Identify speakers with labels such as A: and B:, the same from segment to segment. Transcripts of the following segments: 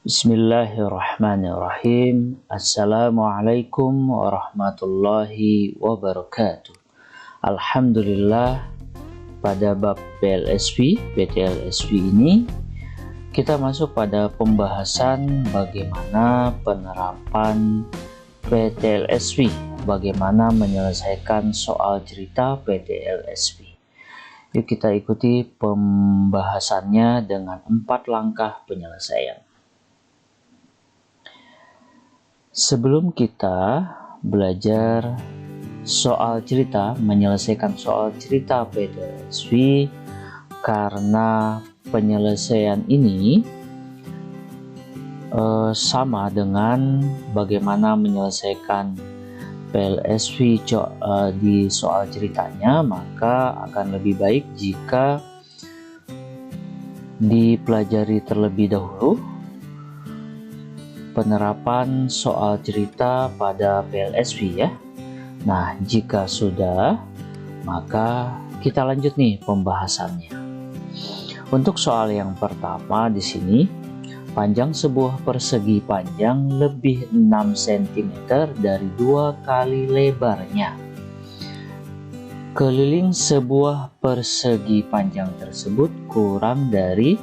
A: Bismillahirrahmanirrahim. Assalamualaikum warahmatullahi wabarakatuh. Alhamdulillah, pada bab PTLSV ini kita masuk pada pembahasan bagaimana penerapan PTLSV, bagaimana menyelesaikan soal cerita PTLSV. Yuk kita ikuti pembahasannya dengan 4 langkah penyelesaian. Sebelum kita belajar soal cerita, menyelesaikan soal cerita PTLSV, karena penyelesaian ini sama dengan bagaimana menyelesaikan PLSV di soal ceritanya, maka akan lebih baik jika dipelajari terlebih dahulu penerapan soal cerita pada PLSV ya. Nah, jika sudah, maka kita lanjut nih pembahasannya. Untuk soal yang pertama di sini, panjang sebuah persegi panjang lebih 6 cm dari 2 kali lebarnya. Keliling sebuah persegi panjang tersebut kurang dari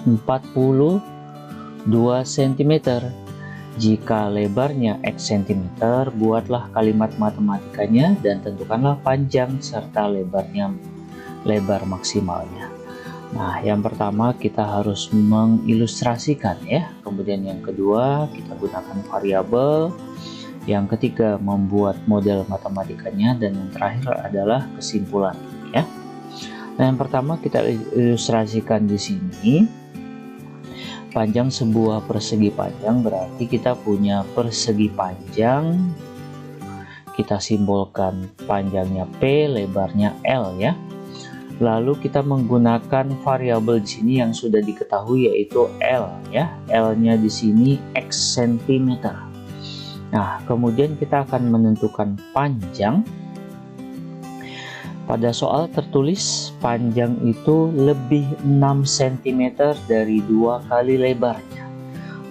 A: 42 cm. Jika lebarnya X cm, buatlah kalimat matematikanya dan tentukanlah panjang serta lebar maksimalnya. Nah, yang pertama kita harus mengilustrasikan ya. Kemudian yang kedua kita gunakan variabel. Yang ketiga membuat model matematikanya, dan yang terakhir adalah kesimpulan ya. Nah, yang pertama kita ilustrasikan di sini. Panjang sebuah persegi panjang berarti kita punya persegi panjang, kita simbolkan panjangnya P, lebarnya L ya. Lalu kita menggunakan variabel di sini yang sudah diketahui yaitu L ya. L-nya di sini X cm. Nah, kemudian kita akan menentukan panjang. Pada soal tertulis panjang itu lebih 6 cm dari 2 kali lebarnya.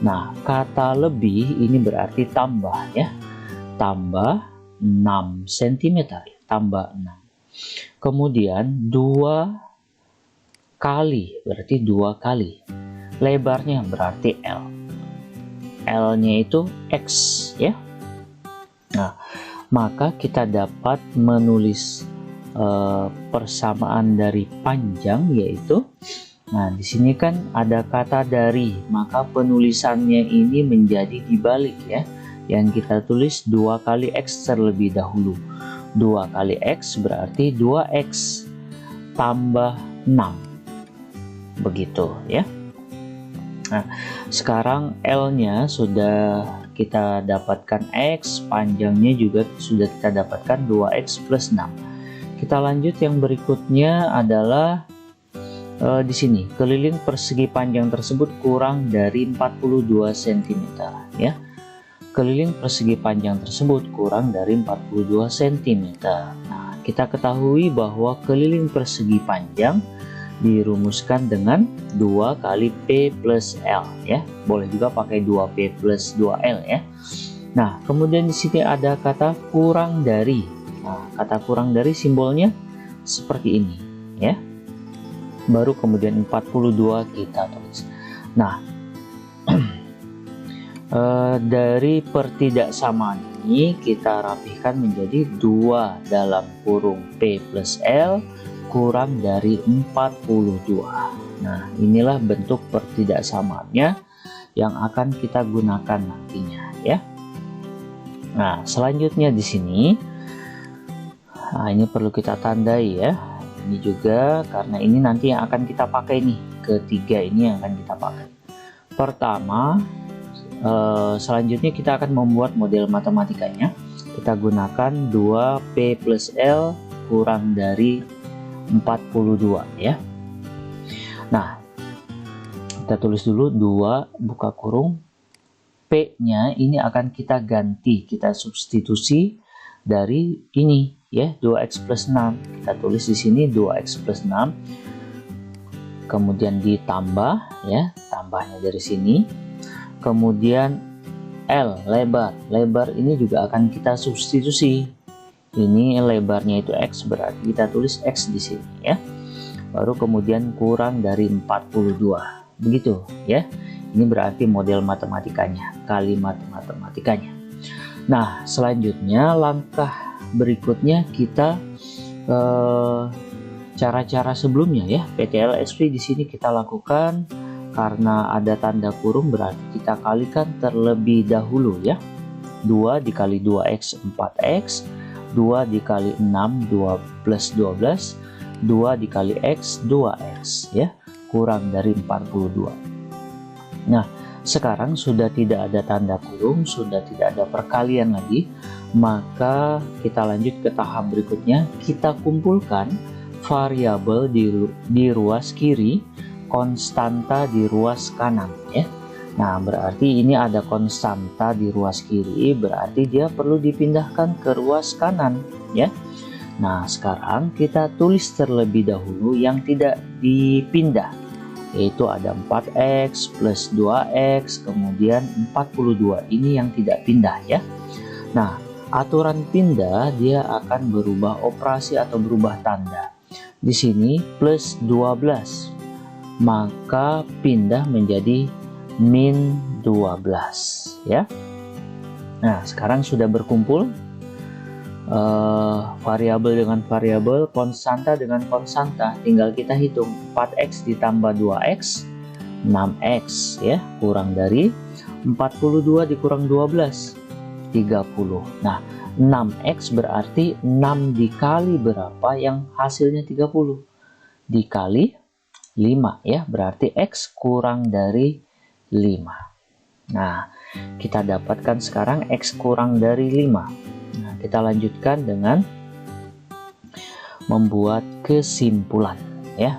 A: Nah, kata lebih ini berarti tambah ya. Tambah 6 cm, tambah 6. Kemudian 2 kali, berarti 2 kali. Lebarnya berarti L. L-nya itu X ya. Nah, maka kita dapat menulis persamaan dari panjang yaitu, nah di sini kan ada kata dari, maka penulisannya ini menjadi dibalik ya. Yang kita tulis 2 kali X terlebih dahulu. 2 kali X berarti 2X tambah 6, begitu ya. Nah, sekarang L-nya sudah kita dapatkan X, panjangnya juga sudah kita dapatkan 2X plus 6. Kita lanjut, yang berikutnya adalah di sini keliling persegi panjang tersebut kurang dari 42 cm ya. Keliling persegi panjang tersebut kurang dari 42 cm. Nah, kita ketahui bahwa keliling persegi panjang dirumuskan dengan 2 kali P plus L ya. Boleh juga pakai 2P plus 2L ya. Nah, kemudian di sini ada kata kurang dari. Nah, kata kurang dari simbolnya seperti ini ya. Baru kemudian 42 kita tulis. Nah, dari pertidaksamaan ini kita rapihkan menjadi 2 dalam kurung P plus L kurang dari 42. Nah, inilah bentuk pertidaksamaannya yang akan kita gunakan nantinya ya. Nah, selanjutnya di sini, nah ini perlu kita tandai ya. Ini juga karena ini nanti yang akan kita pakai nih. Ketiga ini yang akan kita pakai. Pertama, selanjutnya kita akan membuat model matematikanya. Kita gunakan 2P plus L kurang dari 42 ya. Nah, kita tulis dulu 2 buka kurung. P-nya ini akan kita ganti, kita substitusi dari ini ya, 2x plus 6. Kita tulis di sini 2x plus 6 kemudian ditambah ya, tambahnya dari sini. Kemudian L, lebar ini juga akan kita substitusi. Ini lebarnya itu X, berarti kita tulis X di sini ya. Baru kemudian kurang dari 42, begitu ya. Ini berarti model matematikanya, kalimat matematikanya. Nah, selanjutnya langkah berikutnya kita cara-cara sebelumnya ya, PTLSP di sini kita lakukan. Karena ada tanda kurung berarti kita kalikan terlebih dahulu ya. 2 dikali 2x 4x, 2 dikali 6 2 plus 12, 2 dikali x 2x ya, kurang dari 42. Nah, sekarang sudah tidak ada tanda kurung, sudah tidak ada perkalian lagi, maka kita lanjut ke tahap berikutnya. Kita kumpulkan variabel di ruas kiri, konstanta di ruas kanan ya. Nah, berarti ini ada konstanta di ruas kiri, berarti dia perlu dipindahkan ke ruas kanan ya. Nah, sekarang kita tulis terlebih dahulu yang tidak dipindah, yaitu ada 4x plus 2x, kemudian 42, ini yang tidak pindah ya. Nah, aturan pindah dia akan berubah operasi atau berubah tanda. Di sini plus 12, maka pindah menjadi min 12 ya. Nah, sekarang sudah berkumpul variabel dengan variabel, konstanta dengan konstanta, tinggal kita hitung. 4x ditambah 2x 6x ya, kurang dari 42 dikurang 12 30. Nah, 6x berarti 6 dikali berapa yang hasilnya 30, dikali 5 ya, berarti x kurang dari 5. Nah, kita dapatkan sekarang x kurang dari 5. Nah, kita lanjutkan dengan membuat kesimpulan ya.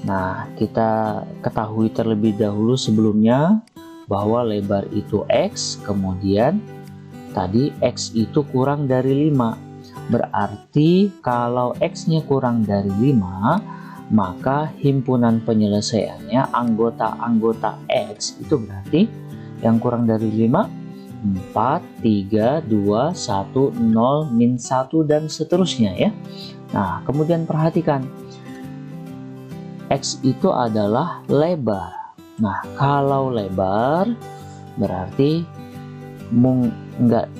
A: Nah, kita ketahui terlebih dahulu sebelumnya bahwa lebar itu x, kemudian tadi x itu kurang dari 5. Berarti kalau x-nya kurang dari 5, maka himpunan penyelesaiannya anggota-anggota X itu berarti yang kurang dari 5, 4, 3, 2, 1, 0, min 1 dan seterusnya ya. Nah, kemudian perhatikan X itu adalah lebar. Nah, kalau lebar berarti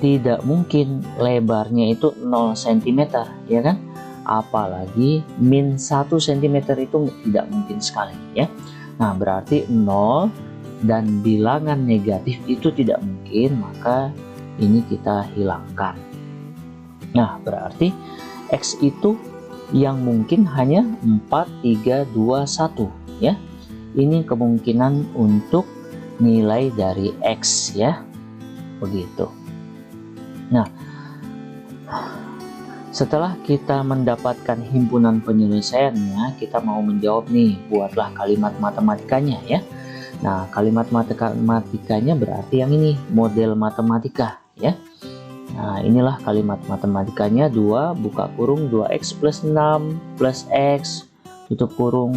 A: tidak mungkin lebarnya itu 0 cm ya kan. Apalagi min 1 cm itu tidak mungkin sekali ya. Nah, berarti 0 dan bilangan negatif itu tidak mungkin, maka ini kita hilangkan. Nah, berarti X itu yang mungkin hanya 4, 3, 2, 1 ya. Ini kemungkinan untuk nilai dari X ya, begitu. Nah, setelah kita mendapatkan himpunan penyelesaiannya, kita mau menjawab nih, buatlah kalimat matematikanya ya. Nah, kalimat matematikanya berarti yang ini, model matematika ya. Nah, inilah kalimat matematikanya, 2 buka kurung 2x plus 6 plus x tutup kurung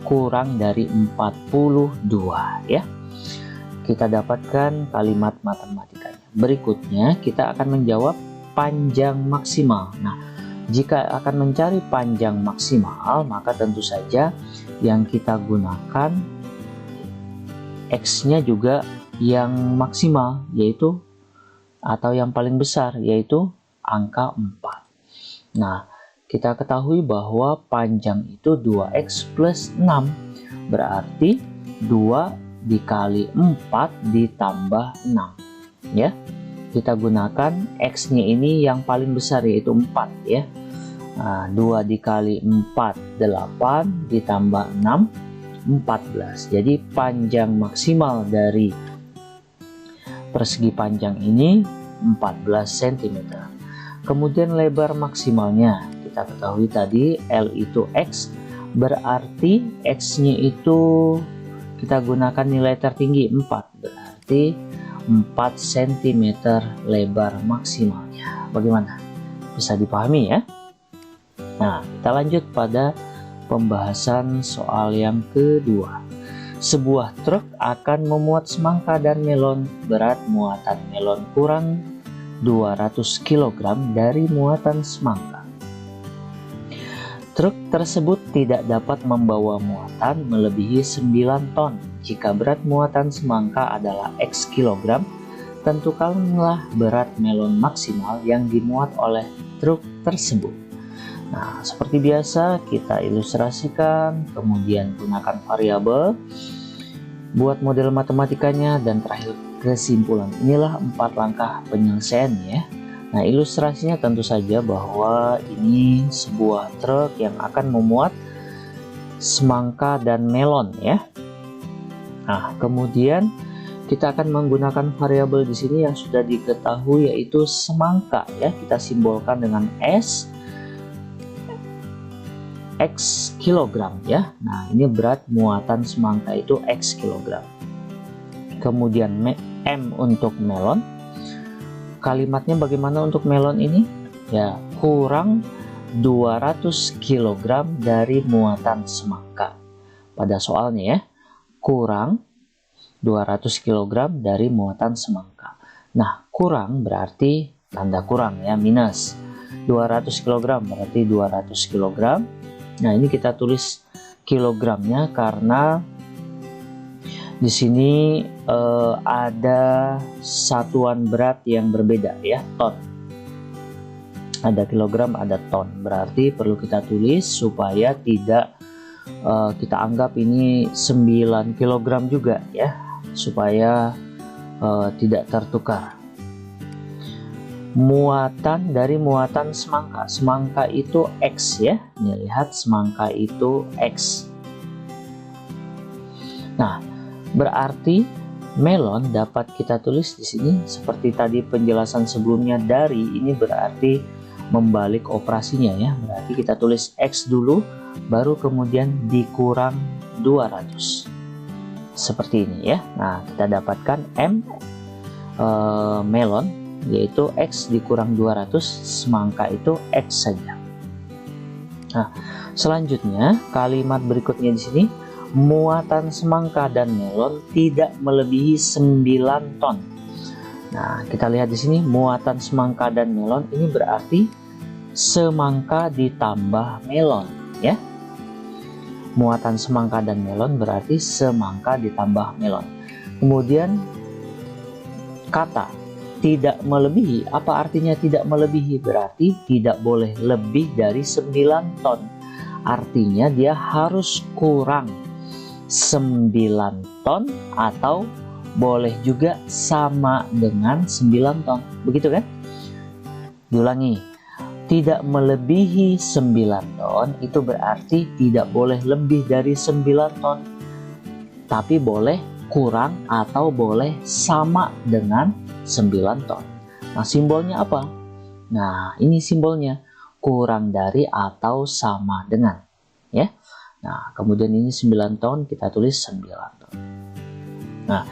A: kurang dari 42 ya. Kita dapatkan kalimat matematikanya. Berikutnya kita akan menjawab panjang maksimal. Nah, jika akan mencari panjang maksimal, maka tentu saja yang kita gunakan X-nya juga yang maksimal, yaitu atau yang paling besar, yaitu angka 4. Nah, kita ketahui bahwa panjang itu 2x plus 6, berarti 2 dikali 4 ditambah 6 ya. Kita gunakan X-nya ini yang paling besar, yaitu 4 ya. Nah, 2 dikali 4 8 ditambah 6 14. Jadi panjang maksimal dari persegi panjang ini 14 cm. Kemudian lebar maksimalnya kita ketahui tadi L itu X, berarti X-nya itu kita gunakan nilai tertinggi 4, berarti 4 cm lebar maksimalnya. Bagaimana? Bisa dipahami ya? Nah, kita lanjut pada pembahasan soal yang kedua. Sebuah truk akan memuat semangka dan melon, berat muatan melon kurang 200 kg dari muatan semangka. Truk tersebut tidak dapat membawa muatan melebihi 9 ton. Jika berat muatan semangka adalah X kilogram, tentukanlah berat melon maksimal yang dimuat oleh truk tersebut. Nah, seperti biasa kita ilustrasikan, kemudian gunakan variabel, buat model matematikanya, dan terakhir kesimpulan. Inilah 4 langkah penyelesaiannya. Nah, ilustrasinya tentu saja bahwa ini sebuah truk yang akan memuat semangka dan melon ya. Nah, kemudian kita akan menggunakan variabel di sini yang sudah diketahui, yaitu semangka ya. Kita simbolkan dengan S, X kilogram ya. Nah, ini berat muatan semangka itu X kilogram. Kemudian M untuk melon. Kalimatnya bagaimana untuk melon ini? Ya, kurang 200 kg dari muatan semangka. Pada soalnya ya, kurang 200 kg dari muatan semangka. Nah, kurang berarti tanda kurang ya, minus. 200 kg berarti 200 kg. Nah, ini kita tulis kilogramnya karena di sini ada satuan berat yang berbeda ya, ton. Ada kilogram, ada ton. Berarti perlu kita tulis supaya tidak kita anggap ini 9 kg juga ya, supaya tidak tertukar. Muatan dari muatan semangka. Semangka itu X ya. Nih, lihat semangka itu X. Nah, berarti melon dapat kita tulis di sini seperti tadi penjelasan sebelumnya, dari ini berarti membalik operasinya ya. Berarti kita tulis X dulu, baru kemudian dikurang 200. Seperti ini ya. Nah, kita dapatkan M melon yaitu X dikurang 200, semangka itu X saja. Nah, selanjutnya kalimat berikutnya di sini, muatan semangka dan melon tidak melebihi 9 ton. Nah, kita lihat di sini muatan semangka dan melon ini berarti semangka ditambah melon ya. Muatan semangka dan melon berarti semangka ditambah melon. Kemudian kata tidak melebihi, apa artinya tidak melebihi? Berarti tidak boleh lebih dari 9 ton. Artinya dia harus kurang 9 ton atau boleh juga sama dengan 9 ton. Begitu kan? Diulangi. Tidak melebihi 9 ton itu berarti tidak boleh lebih dari 9 ton. Tapi boleh kurang atau boleh sama dengan 9 ton. Nah, simbolnya apa? Nah, ini simbolnya kurang dari atau sama dengan ya. Nah, kemudian ini 9 ton, kita tulis 9 ton. Nah,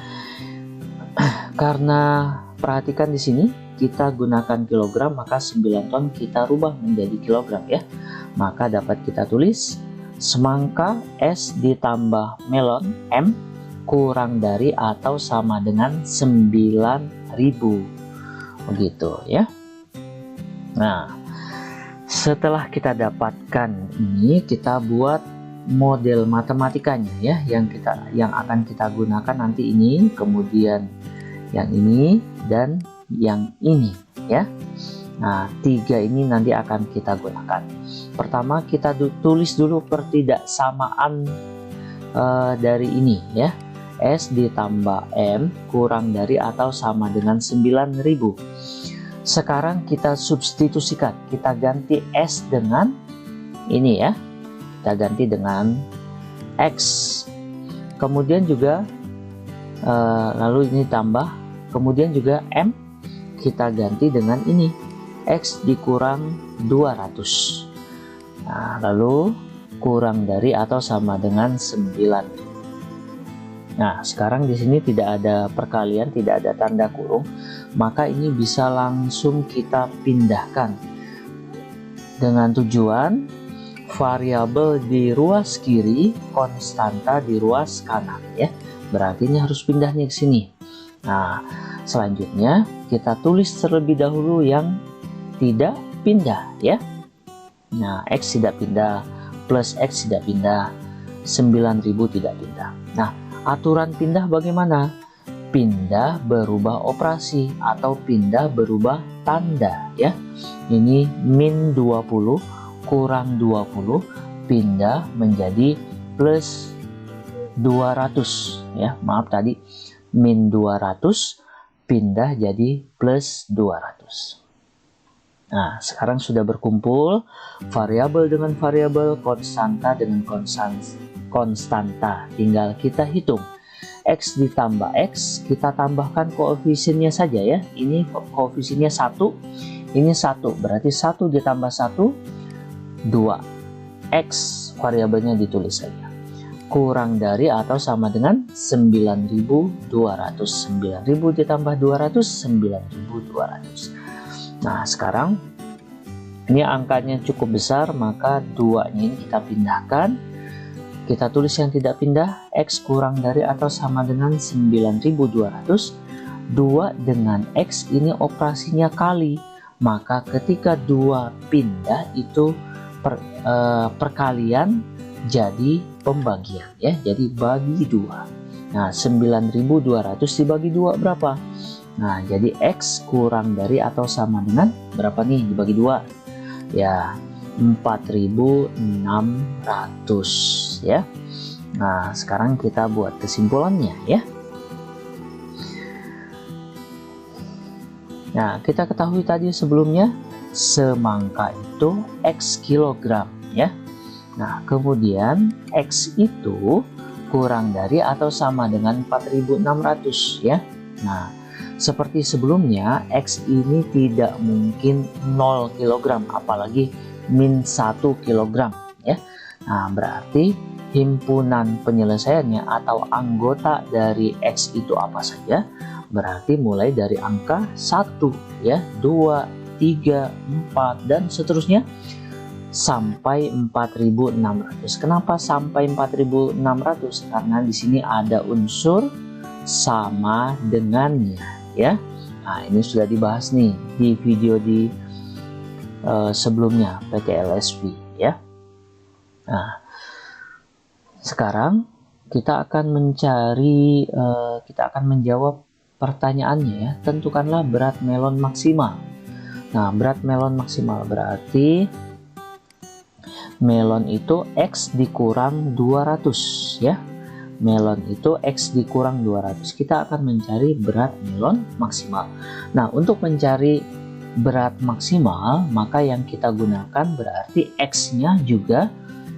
A: karena perhatikan di sini kita gunakan kilogram, maka 9 ton kita rubah menjadi kilogram ya. Maka dapat kita tulis semangka S ditambah melon M kurang dari atau sama dengan 9.000. Begitu ya. Nah, setelah kita dapatkan ini, kita buat model matematikanya ya, yang akan kita gunakan nanti ini, kemudian yang ini dan yang ini ya. Nah, 3 ini nanti akan kita gunakan. Pertama kita tulis dulu pertidaksamaan dari ini ya. S ditambah M kurang dari atau sama dengan 9.000. Sekarang kita substitusikan, kita ganti S dengan ini ya, kita ganti dengan X. Kemudian juga lalu ini tambah, kemudian juga M kita ganti dengan ini, X dikurang 200. Nah, lalu kurang dari atau sama dengan 9. Nah, sekarang di sini tidak ada perkalian, tidak ada tanda kurung, maka ini bisa langsung kita pindahkan dengan tujuan variabel di ruas kiri, konstanta di ruas kanan ya. Berarti ini harus pindahnya ke sini. Nah, selanjutnya kita tulis terlebih dahulu yang tidak pindah ya. Nah, X tidak pindah, plus X tidak pindah, 9.000 tidak pindah. Nah, aturan pindah bagaimana? Pindah berubah operasi atau pindah berubah tanda ya. Ini min 20 kurang 20 pindah menjadi plus 200 ya. Maaf tadi min 200 pindah jadi plus 200. Nah, sekarang sudah berkumpul variabel dengan variabel, konstanta dengan konstanta. Tinggal kita hitung. X ditambah X, kita tambahkan koefisiennya saja ya. Ini koefisiennya 1, ini 1, berarti 1 ditambah 1, 2. X variabelnya ditulis saja. Kurang dari atau sama dengan 9.200. 9.000 ditambah 200, 9.200. Nah, sekarang ini angkanya cukup besar, maka 2-nya ini kita pindahkan. Kita tulis yang tidak pindah, X kurang dari atau sama dengan 9.200. 2 dengan X ini operasinya kali, maka ketika 2 pindah itu perkalian jadi pembagian ya. Jadi bagi 2. Nah, 9.200 dibagi 2 berapa? Nah, jadi X kurang dari atau sama dengan berapa nih dibagi 2? Ya, 4.600 ya. Nah, sekarang kita buat kesimpulannya ya. Nah, kita ketahui tadi sebelumnya semangka itu X kilogram ya. Nah, kemudian X itu kurang dari atau sama dengan 4.600 ya. Nah, seperti sebelumnya X ini tidak mungkin 0 kg apalagi min 1 kg ya. Nah, berarti himpunan penyelesaiannya atau anggota dari X itu apa saja? Berarti mulai dari angka 1 ya, 2, 3, 4 dan seterusnya sampai 4.600. Kenapa sampai 4.600? Karena di sini ada unsur sama dengannya ya. Nah, ini sudah dibahas nih di video di sebelumnya PTLSP ya. Nah, sekarang kita akan mencari kita akan menjawab pertanyaannya ya. Tentukanlah berat melon maksimal. Nah, berat melon maksimal berarti melon itu X dikurang 200 ya. Melon itu X dikurang 200. Kita akan mencari berat melon maksimal. Nah, untuk mencari berat maksimal, maka yang kita gunakan berarti X-nya juga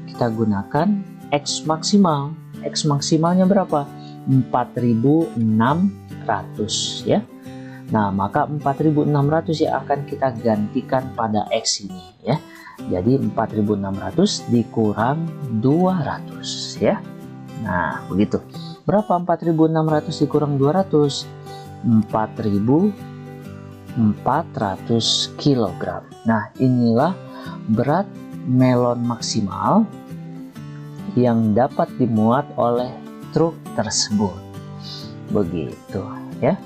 A: kita gunakan X maksimal. X maksimalnya berapa? 4.600 ya. Nah, maka 4.600 yang akan kita gantikan pada X ini ya. Jadi 4.600 dikurang 200 ya. Nah, begitu. Berapa 4.600 dikurang 200? 4.400 kg. Nah, inilah berat melon maksimal yang dapat dimuat oleh truk tersebut. Begitu ya.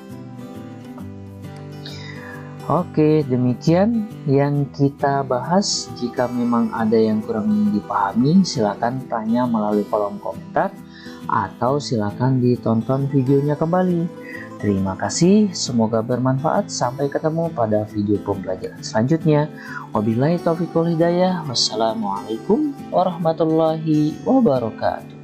A: Oke, demikian yang kita bahas. Jika memang ada yang kurang dipahami, silakan tanya melalui kolom komentar atau silakan ditonton videonya kembali. Terima kasih, semoga bermanfaat. Sampai ketemu pada video pembelajaran selanjutnya. Wabillahi taufiq wal hidayah. Wassalamualaikum warahmatullahi wabarakatuh.